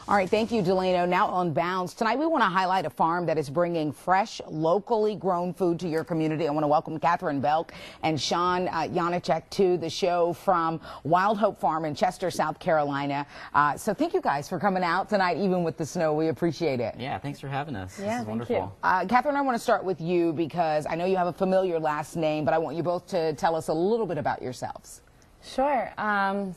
All right, thank you, Delano. Now on Bounds. Tonight we want to highlight a farm that is bringing fresh, locally grown food to your community. I want to welcome Catherine Belk and Sean Janacek to the show from Wild Hope Farm in Chester, South Carolina. So thank you guys for coming out tonight, even with the snow. We appreciate it. Yeah, thanks for having us. Yeah, this is wonderful. Catherine, I want to start with you because I know you have a familiar last name, but I want you both to tell us a little bit about yourselves. Sure.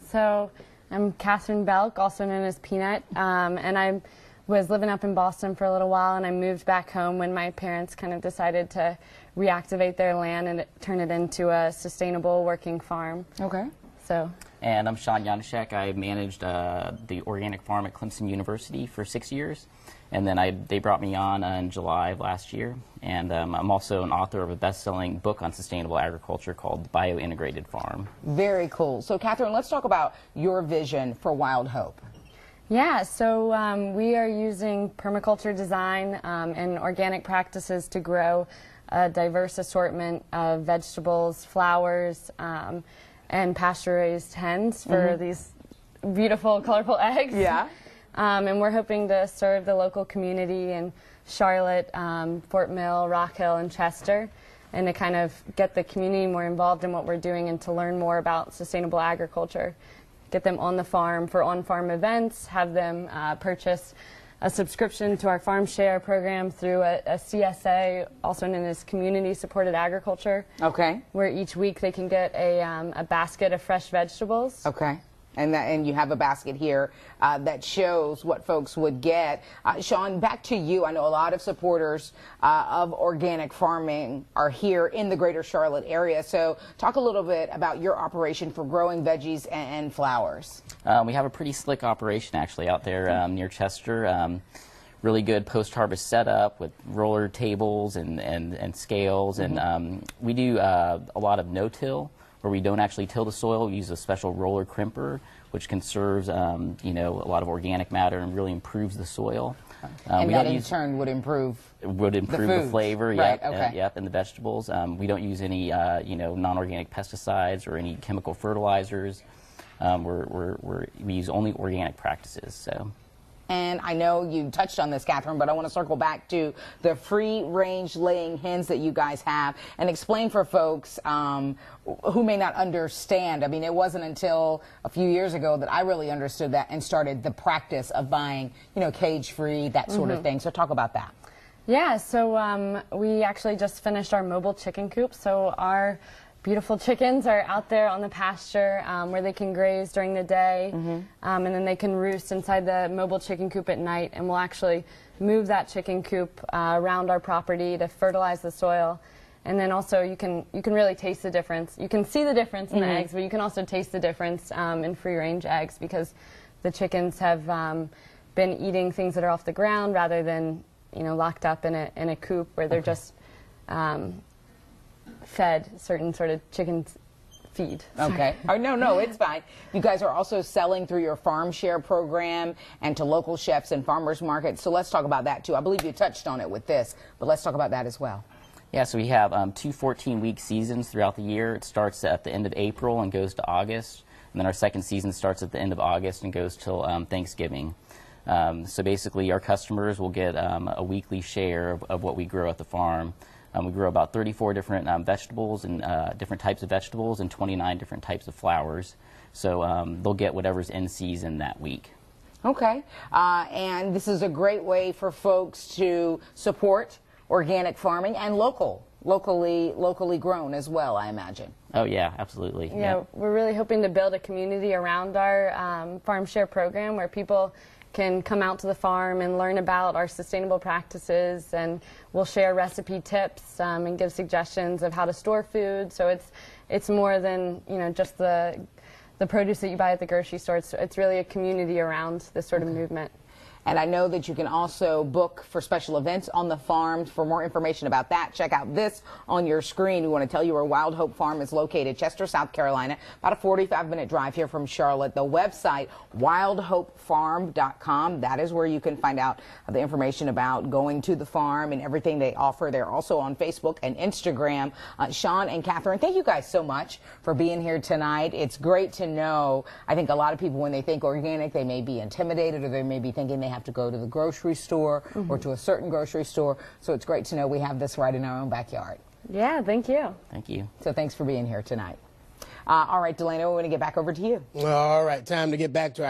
So I'm Catherine Belk, also known as Peanut, and I was living up in Boston for a little while, and I moved back home when my parents kind of decided to reactivate their land and turn it into a sustainable working farm. Okay. And I'm Sean Janacek. I managed the organic farm at Clemson University for 6 years, and then they brought me on in July of last year. And I'm also an author of a best-selling book on sustainable agriculture called Bio-Integrated Farm. Very cool. So, Catherine, let's talk about your vision for Wild Hope. Yeah, so we are using permaculture design and organic practices to grow a diverse assortment of vegetables, flowers, and pasture-raised hens for these beautiful, colorful eggs. Yeah. And we're hoping to serve the local community in Charlotte, Fort Mill, Rock Hill, and Chester, and to kind of get the community more involved in what we're doing and to learn more about sustainable agriculture. Get them on the farm for on-farm events, have them purchase a subscription to our Farm Share program through a CSA, also known as Community Supported Agriculture. Okay. Where each week they can get a basket of fresh vegetables. Okay. And you have a basket here that shows what folks would get. Sean, back to you. I know a lot of supporters of organic farming are here in the greater Charlotte area. So talk a little bit about your operation for growing veggies and flowers. We have a pretty slick operation actually out there near Chester. Really good post-harvest setup with roller tables and scales. And we do a lot of no-till, where we don't actually till the soil. We use a special roller crimper, which conserves, you know, a lot of organic matter and really improves the soil. And that in turn would improve the flavor, right, yep, okay. Yep, and the vegetables. We don't use any, you know, non-organic pesticides or any chemical fertilizers. We use only organic practices. So. And I know you touched on this, Catherine, but I want to circle back to the free-range laying hens that you guys have and explain for folks who may not understand. I mean, it wasn't until a few years ago that I really understood that and started the practice of buying, you know, cage-free, that sort of thing. So talk about that. Yeah, so we actually just finished our mobile chicken coop. So our beautiful chickens are out there on the pasture where they can graze during the day, and then they can roost inside the mobile chicken coop at night, and we'll actually move that chicken coop around our property to fertilize the soil. And then also you can really taste the difference. You can see the difference in the eggs, but you can also taste the difference in free-range eggs because the chickens have been eating things that are off the ground rather than, you know, locked up in a coop where they're just fed certain sort of chicken feed. Okay. Oh, no, it's fine. You guys are also selling through your Farm Share program and to local chefs and farmers markets. So let's talk about that too. I believe you touched on it with this, but let's talk about that as well. Yeah, so we have two 14-week seasons throughout the year. It starts at the end of April and goes to August. And then our second season starts at the end of August and goes till Thanksgiving. So basically our customers will get a weekly share of what we grow at the farm. We grow about 34 different vegetables and different types of vegetables and 29 different types of flowers. So they'll get whatever's in season that week. Okay. And this is a great way for folks to support organic farming and locally grown as well, I imagine. Oh, yeah, absolutely. Yeah, we're really hoping to build a community around our Farm Share program where people can come out to the farm and learn about our sustainable practices, and we'll share recipe tips and give suggestions of how to store food. So it's more than, you know, just the produce that you buy at the grocery store. It's really a community around this sort of movement. And I know that you can also book for special events on the farm. For more information about that, check out this on your screen. We want to tell you where Wild Hope Farm is located, Chester, South Carolina, about a 45-minute drive here from Charlotte. The website, wildhopefarm.com. That is where you can find out the information about going to the farm and everything they offer. They're also on Facebook and Instagram. Sean and Catherine, thank you guys so much for being here tonight. It's great to know. I think a lot of people, when they think organic, they may be intimidated, or they may be thinking they have to go to the grocery store or to a certain grocery store. So it's great to know we have this right in our own backyard. Yeah, thank you. Thank you. So thanks for being here tonight. All right, Delano, we're going to get back over to you. All right, time to get back to our